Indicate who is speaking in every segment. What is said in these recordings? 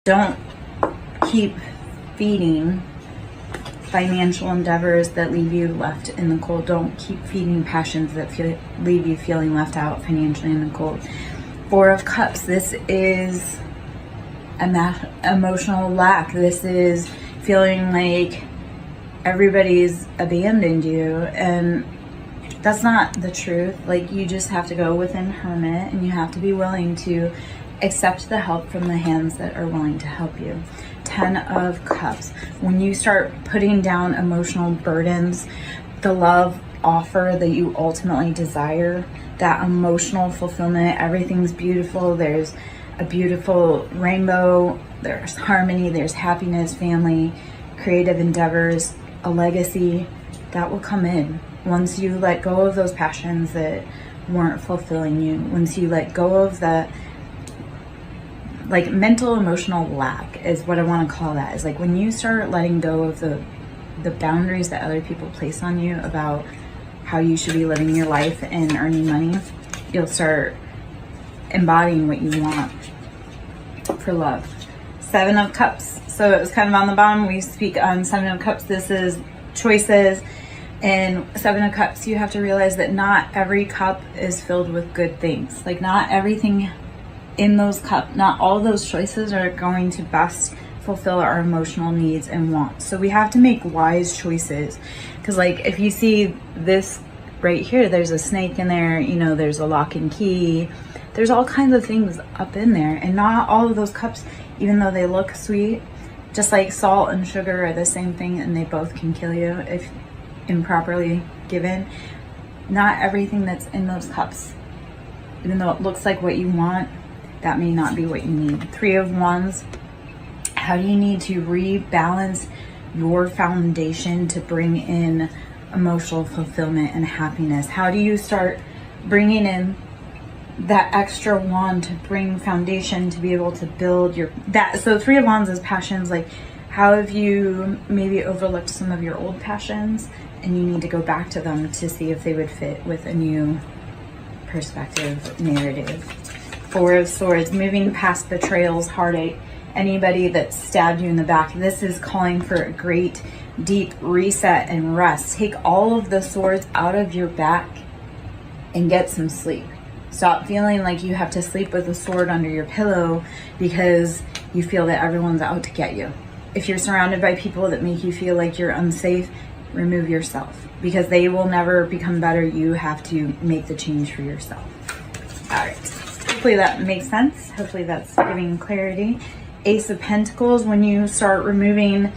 Speaker 1: Don't keep feeding financial endeavors that leave you left in the cold. Don't keep feeding passions that leave you feeling left out financially in the cold. Four of Cups, this is emotional lack. This is feeling like everybody's abandoned you, and that's not the truth. Like, you just have to go within hermit, and you have to be willing to accept the help from the hands that are willing to help you. 10 of Cups, when you start putting down emotional burdens, the love offer that you ultimately desire, that emotional fulfillment, everything's beautiful, there's a beautiful rainbow, there's harmony, there's happiness, family, creative endeavors, a legacy, that will come in once you let go of those passions that weren't fulfilling you, once you let go of the like mental emotional lack is what I want to call that. Is like when you start letting go of the boundaries that other people place on you about how you should be living your life and earning money, you'll start embodying what you want for love. 7 of Cups, so it was kind of on the bottom. We speak on 7 of Cups. This is choices. And 7 of Cups, you have to realize that not every cup is filled with good things. Like, not everything in those cups, not all those choices are going to best fulfill our emotional needs and wants. So we have to make wise choices. Because like, if you see this right here, there's a snake in there, you know, there's a lock and key, there's all kinds of things up in there. And not all of those cups, even though they look sweet, just like salt and sugar are the same thing, and they both can kill you if improperly given. Not everything that's in those cups, even though it looks like what you want, that may not be what you need. 3 of Wands, how do you need to rebalance your foundation to bring in emotional fulfillment and happiness? How do you start bringing in that extra wand to bring foundation to be able to build your that? So 3 of Wands is passions. Like, how have you maybe overlooked some of your old passions, and you need to go back to them to see if they would fit with a new perspective, narrative. 4 of Swords, moving past betrayals, heartache, anybody that stabbed you in the back. This is calling for a great deep reset and rest. Take all of the swords out of your back and get some sleep. Stop feeling like you have to sleep with a sword under your pillow because you feel that everyone's out to get you. If you're surrounded by people that make you feel like you're unsafe, remove yourself, because they will never become better. You have to make the change for yourself. All right. Hopefully that makes sense. Hopefully that's giving clarity. Ace of Pentacles, when you start removing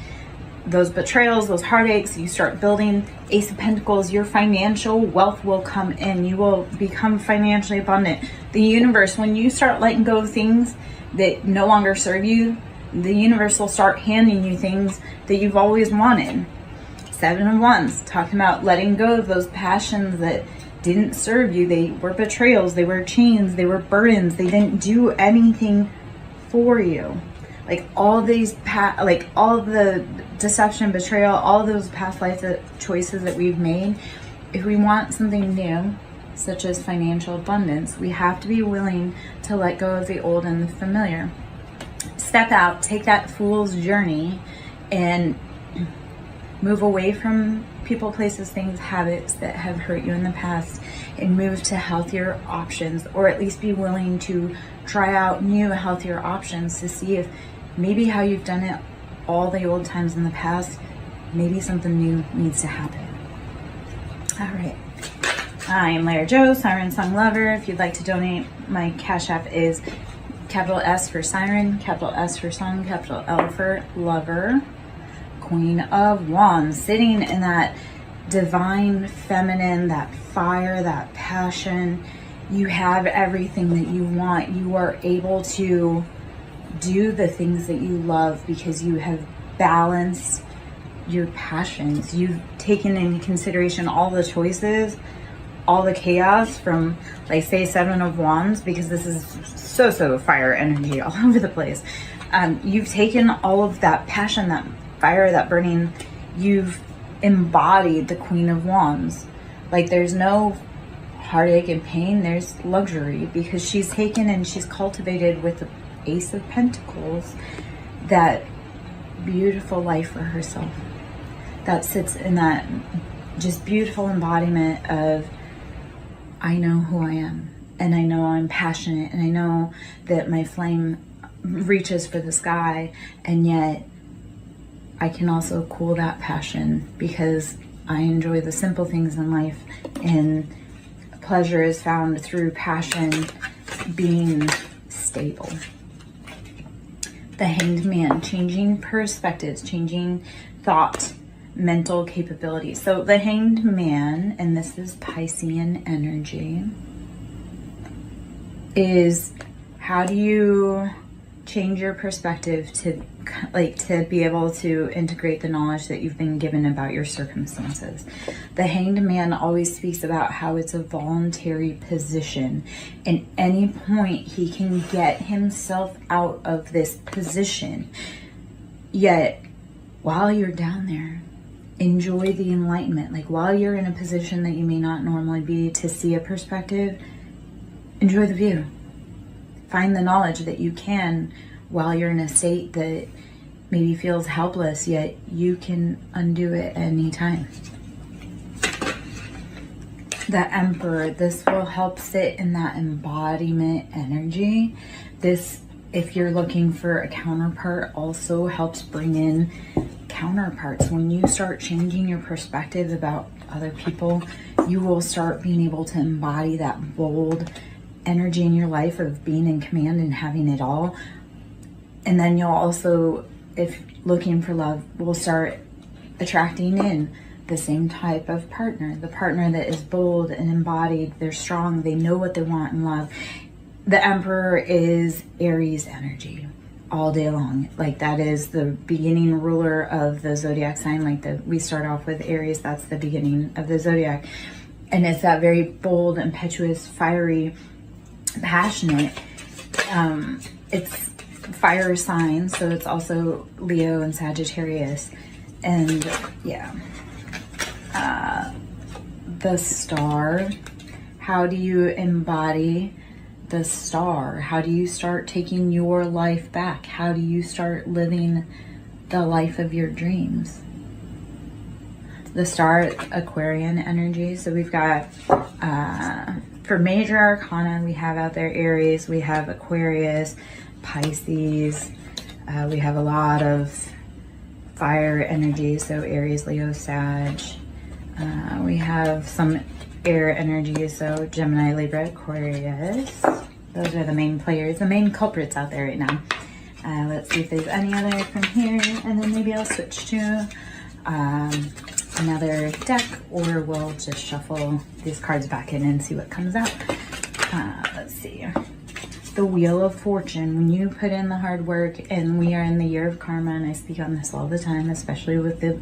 Speaker 1: those betrayals, those heartaches, you start building. Ace of Pentacles, your financial wealth will come in. You will become financially abundant. The universe, when you start letting go of things that no longer serve you, the universe will start handing you things that you've always wanted. 7 of Wands, talking about letting go of those passions that didn't serve you. They were betrayals, they were chains, they were burdens, they didn't do anything for you. Like all these all the deception, betrayal, all those past life choices that we've made, if we want something new, such as financial abundance, we have to be willing to let go of the old and the familiar. Step out, take that fool's journey, and move away from people, places, things, habits that have hurt you in the past, and move to healthier options, or at least be willing to try out new, healthier options to see if maybe how you've done it all the old times in the past, maybe something new needs to happen. All right. I am Lara Jo, SirenSong Lover. If you'd like to donate, my Cash App is capital S for Siren, capital S for Song, capital L for Lover. Queen of Wands, sitting in that divine feminine, that fire, that passion. You have everything that you want. You are able to do the things that you love because you have balanced your passions. You've taken into consideration all the choices, all the chaos from, like, say, 7 of Wands, because this is so fire energy all over the place. You've taken all of that passion, that fire, that burning, you've embodied the Queen of Wands. Like, there's no heartache and pain, there's luxury, because she's taken and she's cultivated with the Ace of Pentacles that beautiful life for herself, that sits in that just beautiful embodiment of, I know who I am, and I know I'm passionate, and I know that my flame reaches for the sky, and yet I can also cool that passion because I enjoy the simple things in life, and pleasure is found through passion being stable. The Hanged Man, changing perspectives, changing thought, mental capabilities. So the Hanged Man, and this is Piscean energy, is how do you change your perspective to be able to integrate the knowledge that you've been given about your circumstances. The Hanged Man always speaks about how it's a voluntary position. At any point he can get himself out of this position. Yet while you're down there, enjoy the enlightenment. Like while you're in a position that you may not normally be to see a perspective, enjoy the view. Find the knowledge that you can while you're in a state that maybe feels helpless, yet you can undo it at any time. The Emperor, this will help sit in that embodiment energy. This, if you're looking for a counterpart, also helps bring in counterparts. When you start changing your perspective about other people, you will start being able to embody that bold energy in your life of being in command and having it all. And then you'll also, if looking for love, will start attracting in the same type of partner, the partner that is bold and embodied, they're strong, they know what they want in love. The Emperor is Aries energy all day long. Like that is the beginning ruler of the zodiac sign. Like we start off with Aries, that's the beginning of the zodiac. And it's that very bold, impetuous, fiery, passionate. It's fire signs, so it's also Leo and Sagittarius. And yeah, the Star, how do you embody the Star? How do you start taking your life back? How do you start living the life of your dreams? The Star, Aquarian energy. So we've got for major arcana, we have out there Aries, we have Aquarius, Pisces, we have a lot of fire energy, so Aries, Leo, Sag. We have some air energy, so Gemini, Libra, Aquarius. Those are the main players, the main culprits out there right now. Let's see if there's any other from here, and then maybe I'll switch to another deck, or we'll just shuffle these cards back in and see what comes out. Let's see. The Wheel of Fortune. When you put in the hard work, and we are in the year of karma, and I speak on this all the time, especially with the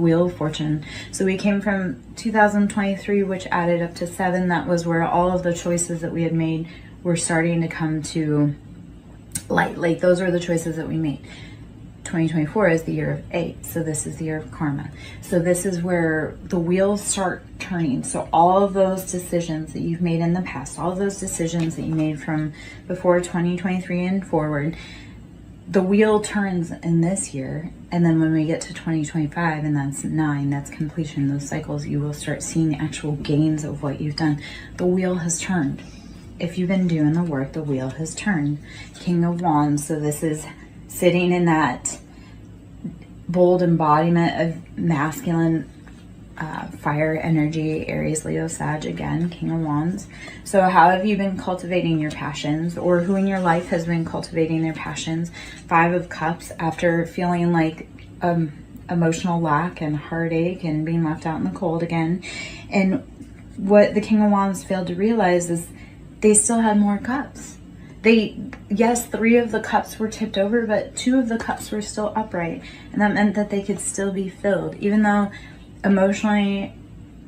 Speaker 1: Wheel of Fortune. So we came from 2023, which added up to 7. That was where all of the choices that we had made were starting to come to light. Like those are the choices that we made. 2024 is the year of 8, so this is the year of karma. So this is where the wheels start turning. So all of those decisions that you've made in the past, all of those decisions that you made from before 2023 and forward, the wheel turns in this year. And then when we get to 2025, and that's 9, that's completion, those cycles, you will start seeing the actual gains of what you've done. The wheel has turned. If you've been doing the work, the wheel has turned. King of Wands, so this is sitting in that bold embodiment of masculine fire energy, Aries, Leo, Sag, again, King of Wands. So how have you been cultivating your passions, or who in your life has been cultivating their passions? 5 of Cups, after feeling like emotional lack and heartache and being left out in the cold again. And what the King of Wands failed to realize is they still had more cups. Yes, 3 of the cups were tipped over, but 2 of the cups were still upright. And that meant that they could still be filled. Even though emotionally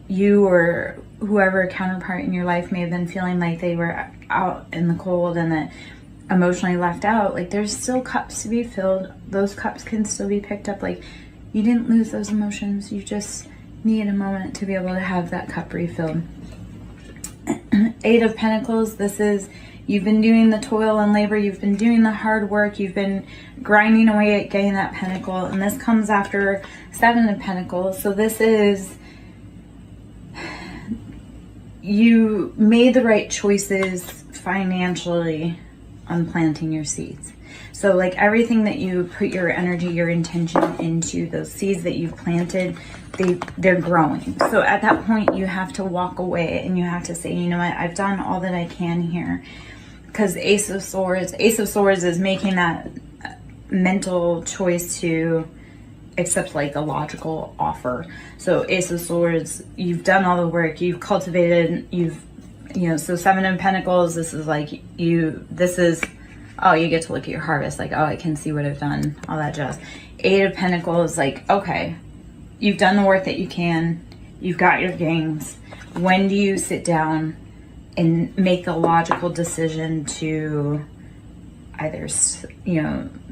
Speaker 1: you or whoever counterpart in your life may have been feeling like they were out in the cold and that emotionally left out, like there's still cups to be filled. Those cups can still be picked up. Like you didn't lose those emotions. You just need a moment to be able to have that cup refilled. 8 of Pentacles, this is You've been doing the toil and labor. You've been doing the hard work. You've been grinding away at getting that pentacle. And this comes after 7 of Pentacles. So this is, you made the right choices financially on planting your seeds. So like everything that you put your energy, your intention into, those seeds that you've planted, they're growing. So at that point you have to walk away and you have to say, you know what, I've done all that I can here. Because Ace of Swords is making that mental choice to accept like a logical offer. So Ace of Swords, you've done all the work, you've cultivated, so 7 of Pentacles, this is like oh, you get to look at your harvest, like, oh, I can see what I've done, all that jazz. 8 of Pentacles, like, okay, you've done the work that you can, you've got your gains. When do you sit down and make a logical decision to either,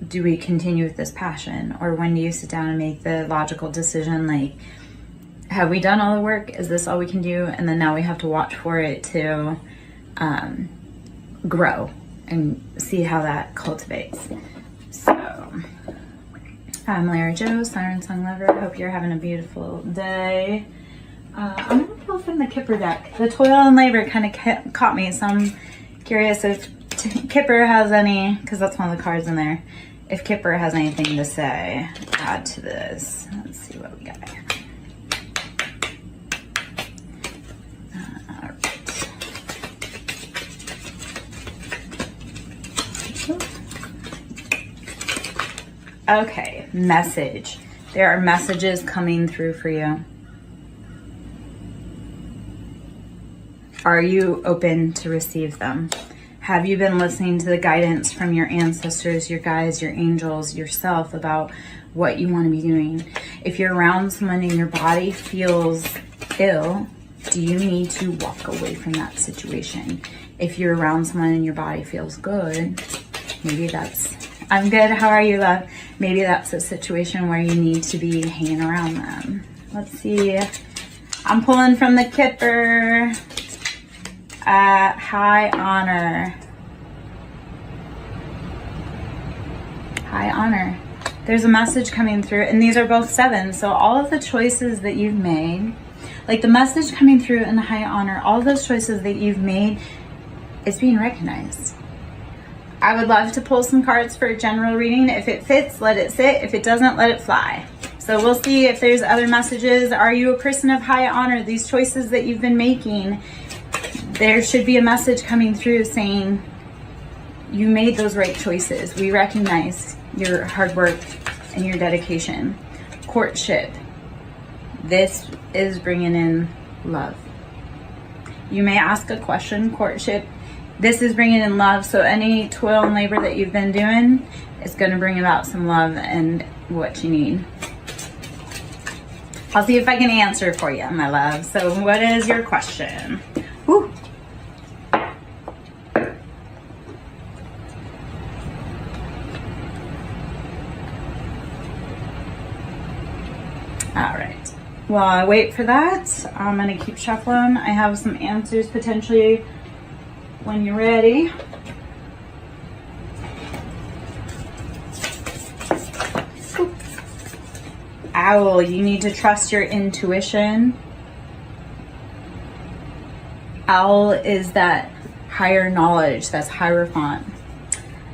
Speaker 1: do we continue with this passion? Or when do you sit down and make the logical decision, like, have we done all the work? Is this all we can do? And then now we have to watch for it to grow and see how that cultivates. So, I'm Lara Joe, SirenSong Lover. Hope you're having a beautiful day. I'm going to pull from the Kipper deck. The toil and labor kind of caught me, so I'm curious if Kipper has any, because that's one of the cards in there, if Kipper has anything to say, add to this. Let's see what we got here. Okay, message. There are messages coming through for you. Are you open to receive them? Have you been listening to the guidance from your ancestors, your guides, your angels, yourself about what you want to be doing? If you're around someone and your body feels ill, do you need to walk away from that situation? If you're around someone and your body feels good, maybe that's, I'm good, how are you, love? Maybe that's a situation where you need to be hanging around them. Let's see. I'm pulling from the Kipper. High honor. High honor. There's a message coming through, and these are both 7. So all of the choices that you've made, like the message coming through in the high honor, all of those choices that you've made is being recognized. I would love to pull some cards for a general reading. If it fits, let it sit. If it doesn't, let it fly. So we'll see if there's other messages. Are you a person of high honor? These choices that you've been making, there should be a message coming through saying you made those right choices. We recognize your hard work and your dedication. Courtship. This is bringing in love. You may ask a question, courtship. This is bringing in love. So any toil and labor that you've been doing is going to bring about some love and what you need. I'll see if I can answer for you, my love. So what is your question? Whew. All right. While I wait for that, I'm going to keep shuffling. I have some answers potentially when you're ready. Owl, you need to trust your intuition. Owl is that higher knowledge, that's Hierophant.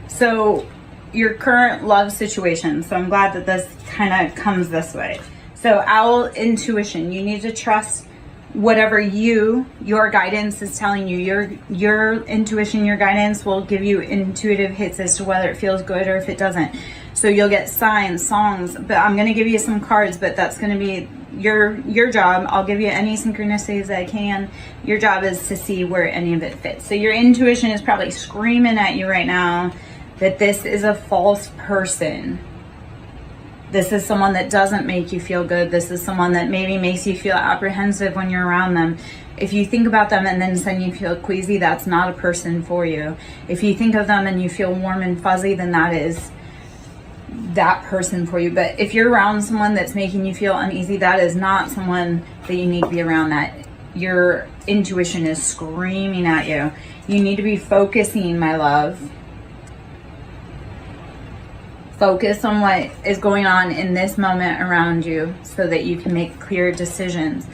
Speaker 1: So your current love situation, so I'm glad that this kind of comes this way. So owl, intuition, you need to trust whatever your guidance is telling you. Your intuition, your guidance will give you intuitive hits as to whether it feels good or if it doesn't. So you'll get signs, songs, but I'm going to give you some cards, but that's going to be your job. I'll give you any synchronicities that I can. Your job is to see where any of it fits. So your intuition is probably screaming at you right now that this is a false person. This is someone that doesn't make you feel good. This is someone that maybe makes you feel apprehensive when you're around them. If you think about them and then suddenly you feel queasy, that's not a person for you. If you think of them and you feel warm and fuzzy, then that is that person for you. But if you're around someone that's making you feel uneasy, that is not someone that you need to be around. That your intuition is screaming at you. You need to be focusing, my love. Focus on what is going on in this moment around you so that you can make clear decisions.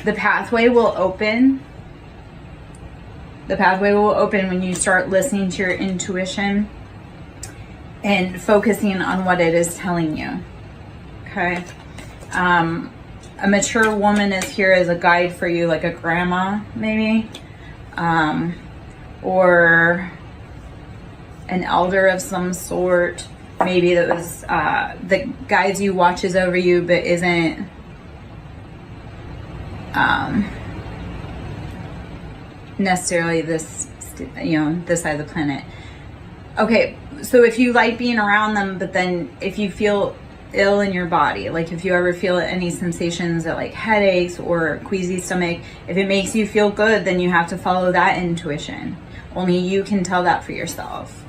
Speaker 1: The pathway will open. The pathway will open when you start listening to your intuition and focusing on what it is telling you. Okay? A mature woman is here as a guide for you, like a grandma, maybe. Or an elder of some sort. Maybe that was that guides you, watches over you, but isn't necessarily this, this side of the planet. Okay, so if you like being around them, but then if you feel ill in your body, like if you ever feel any sensations of like headaches or queasy stomach, if it makes you feel good, then you have to follow that intuition. Only you can tell that for yourself.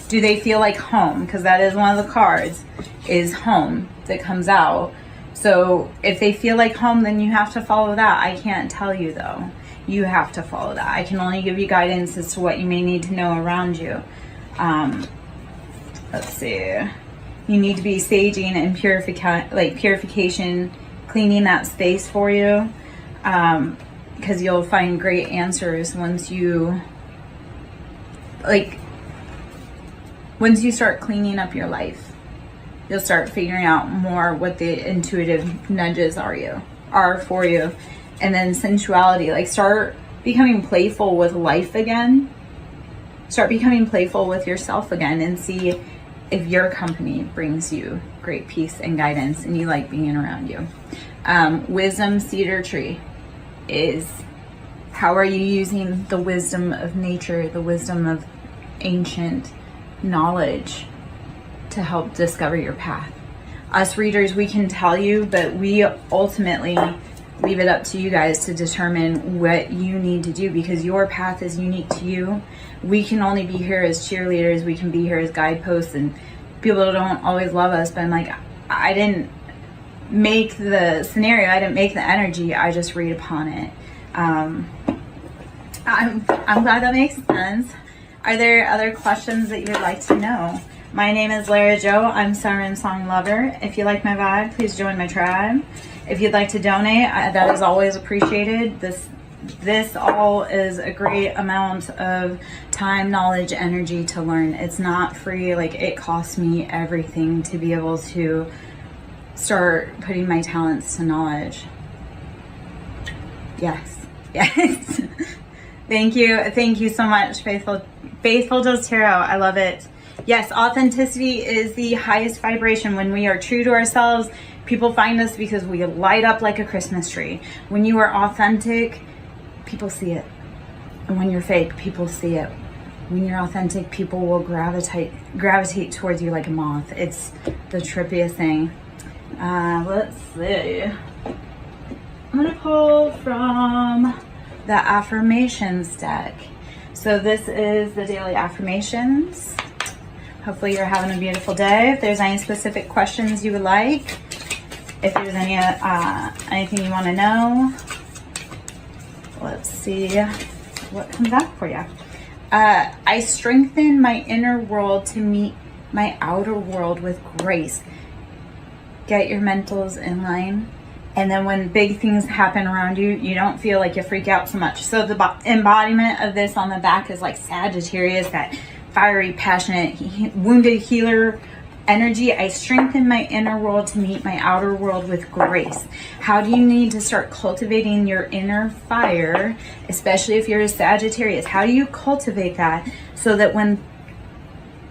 Speaker 1: Do they feel like home? Because that is one of the cards, is home that comes out. So if they feel like home, then you have to follow that. I can't tell you though. You have to follow that. I can only give you guidance as to what you may need to know around you. Let's see. You need to be saging and purification, cleaning that space for you. Because you'll find great answers once you start cleaning up your life. You'll start figuring out more what the intuitive nudges are for you. And then sensuality, like start becoming playful with life again. Start becoming playful with yourself again and see if your company brings you great peace and guidance and you like being around you. Wisdom cedar tree is, how are you using the wisdom of nature, the wisdom of ancient knowledge to help discover your path? Us readers, we can tell you, but we ultimately leave it up to you guys to determine what you need to do, because your path is unique to you. We can only be here as cheerleaders, we can be here as guideposts, and people don't always love us, but I'm like, I didn't make the scenario, I didn't make the energy, I just read upon it. I'm glad that makes sense. Are there other questions that you would like to know? My name is Lara Jo. I'm SirenSong Lover. If you like my vibe, please join my tribe. If you'd like to donate, that is always appreciated. This all is a great amount of time, knowledge, energy to learn. It's not free. Like, it costs me everything to be able to start putting my talents to knowledge. Yes. Thank you so much, Faithful Does Tarot. I love it. Yes, authenticity is the highest vibration. When we are true to ourselves, people find us because we light up like a Christmas tree. When you are authentic, people see it. And when you're fake, people see it. When you're authentic, people will gravitate towards you like a moth. It's the trippiest thing. Let's see. I'm gonna pull from the affirmations deck. So this is the daily affirmations. Hopefully you're having a beautiful day. If there's any specific questions you would like, if there's any anything you want to know, let's see what comes up for you. I strengthen my inner world to meet my outer world with grace. Get your mentals in line. And then when big things happen around you, you don't feel like you freak out so much. So the embodiment of this on the back is like Sagittarius, that fiery, passionate, wounded healer energy. I strengthen my inner world to meet my outer world with grace. How do you need to start cultivating your inner fire, especially if you're a Sagittarius? How do you cultivate that so that when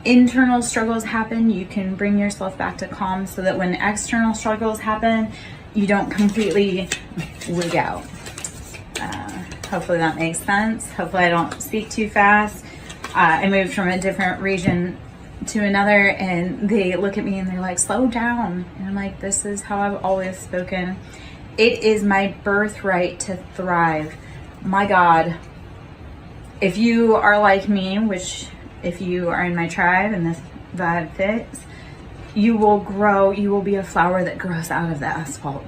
Speaker 1: internal struggles happen, you can bring yourself back to calm, so that when external struggles happen, you don't completely wig out. Hopefully that makes sense. Hopefully I don't speak too fast. I moved from a different region to another, and they look at me and they're like, slow down. And I'm like, this is how I've always spoken. It is my birthright to thrive. My God, if you are like me, which if you are in my tribe and this vibe fits, you will grow, you will be a flower that grows out of the asphalt.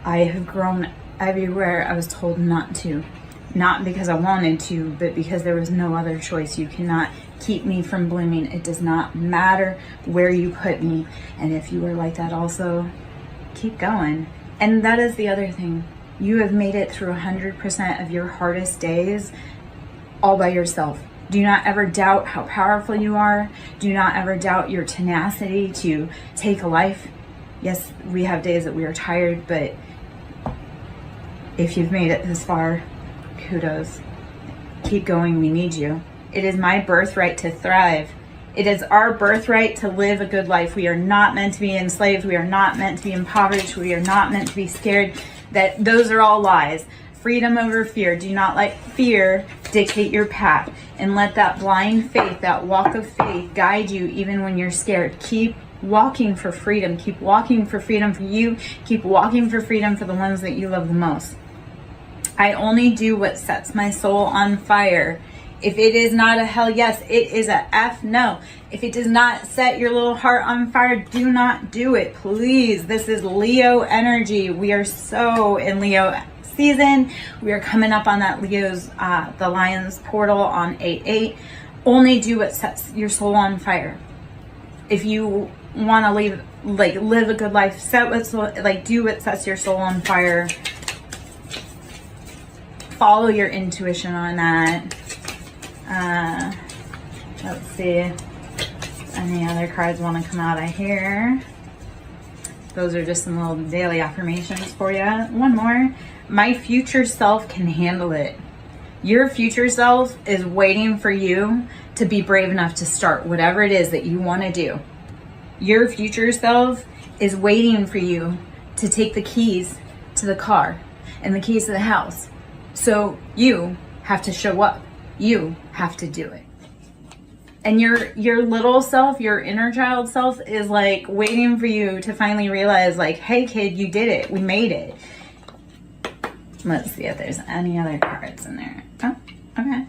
Speaker 1: I have grown everywhere I was told not to. not because I wanted to, but because there was no other choice. You cannot keep me from blooming. It does not matter where you put me. And if you are like that also, keep going. And that is the other thing. You have made it through 100% of your hardest days all by yourself. Do not ever doubt how powerful you are. Do not ever doubt your tenacity to take a life. Yes, we have days that we are tired, but if you've made it this far, kudos. Keep going, we need you. It is my birthright to thrive. It is our birthright to live a good life. We are not meant to be enslaved. We are not meant to be impoverished. We are not meant to be scared. Those are all lies. Freedom over fear. Do not let fear dictate your path, and let that blind faith, that walk of faith, guide you even when you're scared. Keep walking for freedom. Keep walking for freedom for you. Keep walking for freedom for the ones that you love the most. I only do what sets my soul on fire. If it is not a hell yes, it is a F no. If it does not set your little heart on fire, do not do it, please. This is Leo energy. We are so in Leo season. We are coming up on that Leo's, the Lion's portal on 8/8. Only do what sets your soul on fire. If you want to live a good life, do what sets your soul on fire. Follow your intuition on that. Let's see. Any other cards want to come out of here? Those are just some little daily affirmations for you. One more. My future self can handle it. Your future self is waiting for you to be brave enough to start whatever it is that you want to do. Your future self is waiting for you to take the keys to the car and the keys to the house. So you have to show up. You have to do it. And your little self, your inner child self is like waiting for you to finally realize like, hey kid, you did it. We made it. Let's see if there's any other cards in there. Oh, okay.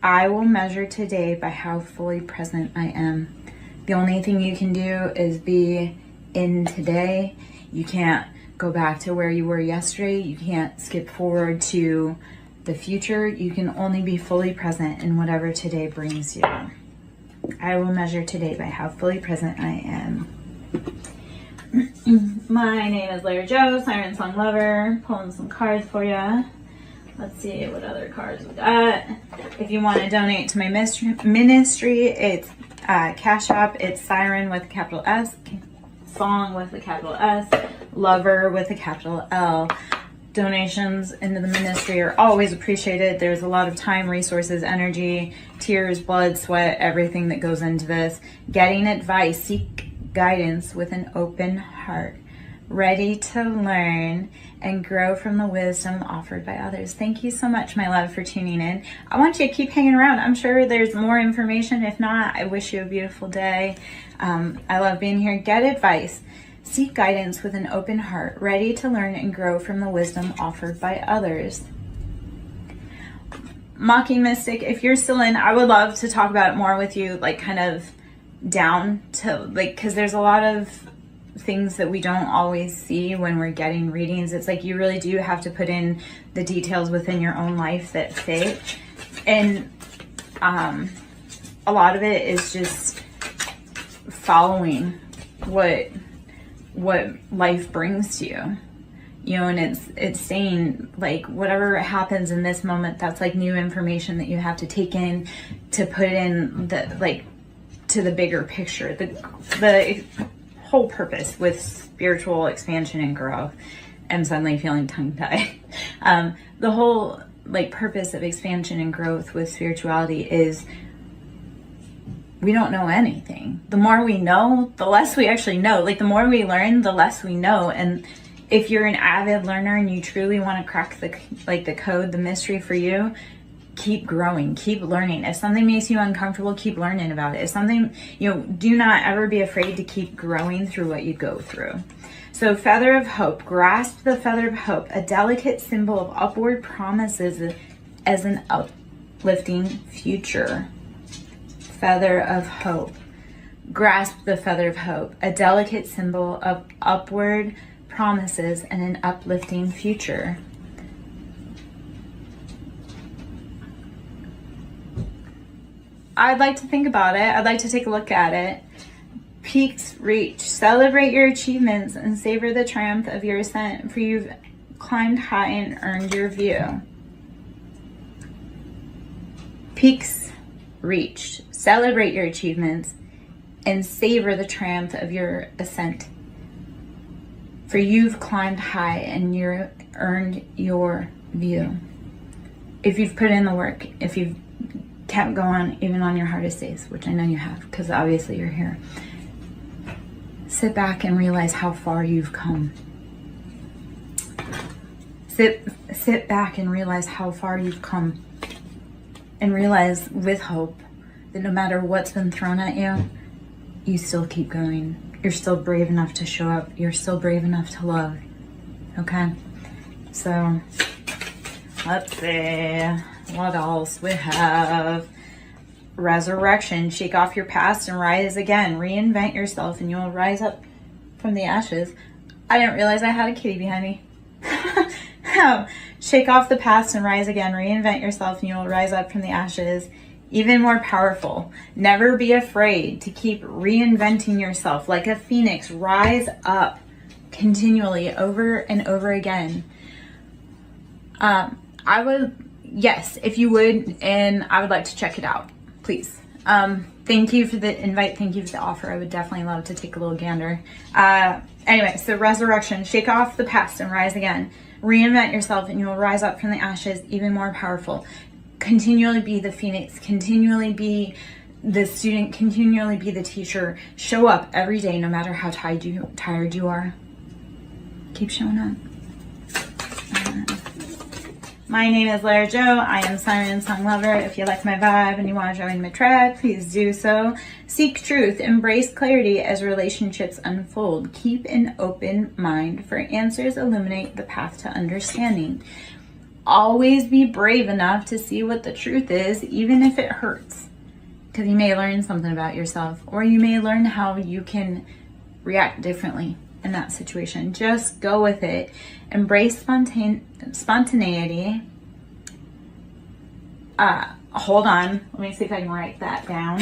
Speaker 1: I will measure today by how fully present I am. The only thing you can do is be in today. You can't go back to where you were yesterday. You can't skip forward to the future. You can only be fully present in whatever today brings you. I will measure today by how fully present I am. My name is Larry Joe, SirenSong lover. Pulling some cards for you. Let's see what other cards we got. If you want to donate to my ministry, it's Cash App. It's Siren with a capital S, Song with a capital S, Lover with a capital L. Donations into the ministry are always appreciated. There's a lot of time, resources, energy, tears, blood, sweat, everything that goes into this. Getting advice, seek guidance with an open heart, ready to learn and grow from the wisdom offered by others. Thank you so much, my love, for tuning in. I want you to keep hanging around. I'm sure there's more information. If not, I wish you a beautiful day. I love being here. Get advice. Seek guidance with an open heart, ready to learn and grow from the wisdom offered by others. Mocking Mystic, if you're still in, I would love to talk about it more with you, like kind of down to like, because there's a lot of things that we don't always see when we're getting readings. It's like you really do have to put in the details within your own life that fit. And a lot of it is just following what life brings to you, you know, and it's saying like whatever happens in this moment, that's like new information that you have to take in to put in the like to the bigger picture, the whole purpose with spiritual expansion and growth. I'm suddenly feeling tongue-tied. The whole like purpose of expansion and growth with spirituality is we don't know anything. The more we know, the less we actually know. Like the more we learn, the less we know. And if you're an avid learner and you truly want to crack the code, the mystery for you, keep growing, keep learning. If something makes you uncomfortable, keep learning about it. If something, you know, do not ever be afraid to keep growing through what you go through. So Feather of Hope, grasp the Feather of Hope, a delicate symbol of upward promises as an uplifting future. Feather of Hope. Grasp the Feather of Hope, a delicate symbol of upward promises and an uplifting future. I'd like to think about it. I'd like to take a look at it. Peaks reached. Celebrate your achievements and savor the triumph of your ascent, for you've climbed high and earned your view. Peaks reached. Celebrate your achievements and savor the triumph of your ascent, for you've climbed high and you've earned your view. If you've put in the work, if you've kept going even on your hardest days, which I know you have, because obviously you're here, sit back and realize how far you've come. Sit back and realize how far you've come, and realize with hope that no matter what's been thrown at you, you still keep going. You're still brave enough to show up. You're still brave enough to love. Okay? So, let's see. What else we have? Resurrection. Shake off your past and rise again. Reinvent yourself and you'll rise up from the ashes. I didn't realize I had a kitty behind me. Shake off the past and rise again. Reinvent yourself and you will rise up from the ashes. Even more powerful. Never be afraid to keep reinventing yourself. Like a phoenix, rise up continually over and over again. I would, yes, if you would, and I would like to check it out, please. Thank you for the invite. Thank you for the offer. I would definitely love to take a little gander. Anyway, so resurrection, shake off the past and rise again. Reinvent yourself and you will rise up from the ashes, even more powerful. Continually be the phoenix, continually be the student, continually be the teacher. Show up every day, no matter how tired you are. Keep showing up. My name is Lara Jo. I am SirenSong lover. If you like my vibe and you want to join my tribe, please do so. Seek truth, embrace clarity as relationships unfold. Keep an open mind, for answers illuminate the path to understanding. Always be brave enough to see what the truth is, even if it hurts. Because you may learn something about yourself, or you may learn how you can react differently in that situation. Just go with it. Embrace spontaneity. Hold on. Let me see if I can write that down.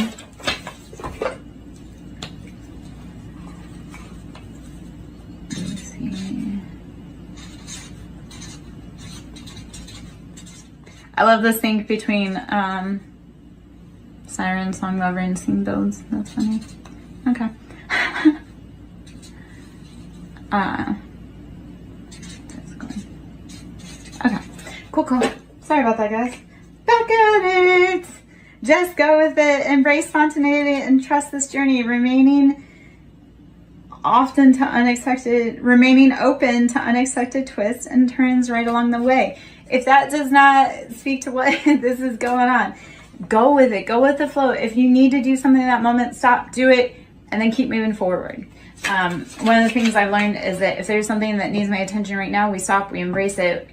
Speaker 1: Let me see. I love the sync between SirenSong lover and Sing Builds. That's funny. Okay. Okay, cool. Sorry about that, guys. Back at it. Just go with it. Embrace spontaneity and trust this journey. Remaining open to unexpected twists and turns right along the way. If that does not speak to what this is going on, go with it. Go with the flow. If you need to do something in that moment, stop, do it, and then keep moving forward. One of the things I've learned is that if there's something that needs my attention right now, we stop, we embrace it,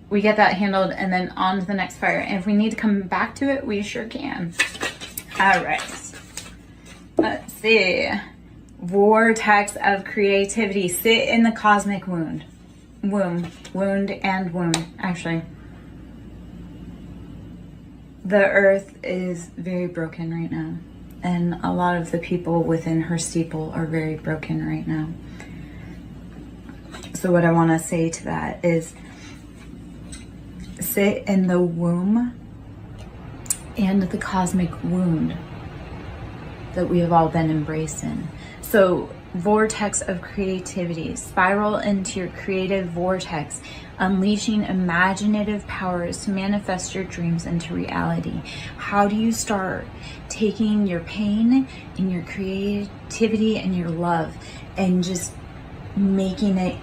Speaker 1: we get that handled, and then on to the next fire. And if we need to come back to it, we sure can. All right. Let's see. Vortex of creativity. Sit in the cosmic wound, actually. The earth is very broken right now. And a lot of the people within her steeple are very broken right now. So what I want to say to that is, sit in the womb and the cosmic wound that we have all been embraced in. So vortex of creativity, spiral into your creative vortex, unleashing imaginative powers to manifest your dreams into reality. How do you start? Taking your pain and your creativity and your love and just making it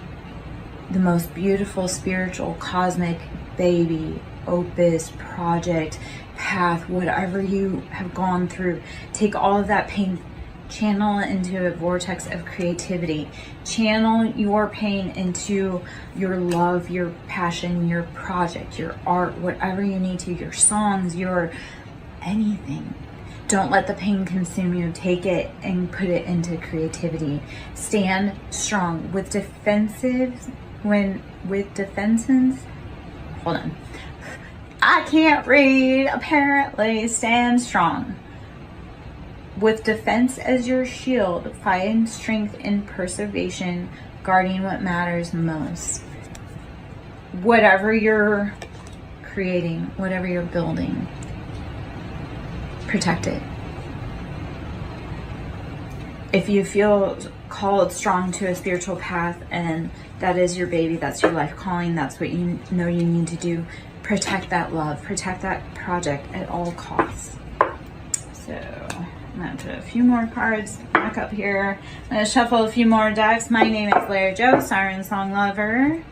Speaker 1: the most beautiful spiritual cosmic baby, opus, project, path, whatever you have gone through. Take all of that pain, channel it into a vortex of creativity. Channel your pain into your love, your passion, your project, your art, whatever you need to, your songs, your anything. Don't let the pain consume you. Take it and put it into creativity. Stand strong. With defenses, hold on. I can't read, apparently. Stand strong. With defense as your shield, find strength in preservation, guarding what matters most. Whatever you're creating, whatever you're building, protect it. If you feel called strong to a spiritual path and that is your baby, that's your life calling, that's what you know you need to do, protect that love, protect that project at all costs. So I'm going to put a few more cards back up here. I'm going to shuffle a few more decks. My name is Larry Joe, SirenSong Lover.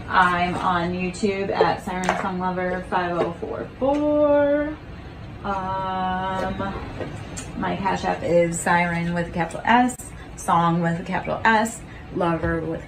Speaker 1: I'm on YouTube at SirenSong Lover 5044. My Cash App is Siren with a capital S, Song with a capital S, Lover with